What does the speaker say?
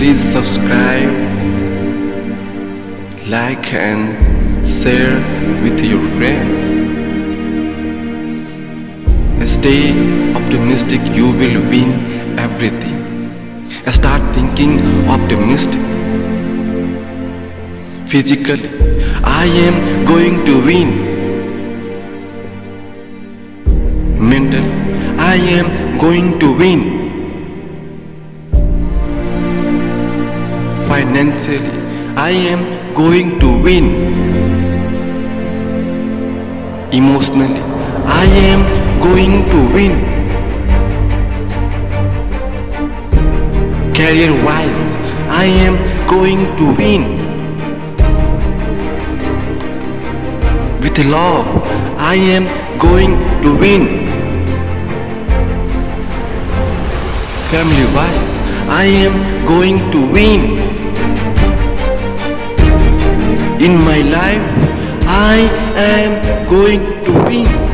Please subscribe, like and share with your friends. Stay optimistic, you will win everything. Start thinking optimistic. Physically, I am going to win. Mentally, I am going to win. Financially, I am going to win. Emotionally, I am going to win. Career-wise, I am going to win. With love, I am going to win. Family-wise, I am going to win. In my life, I am going to win.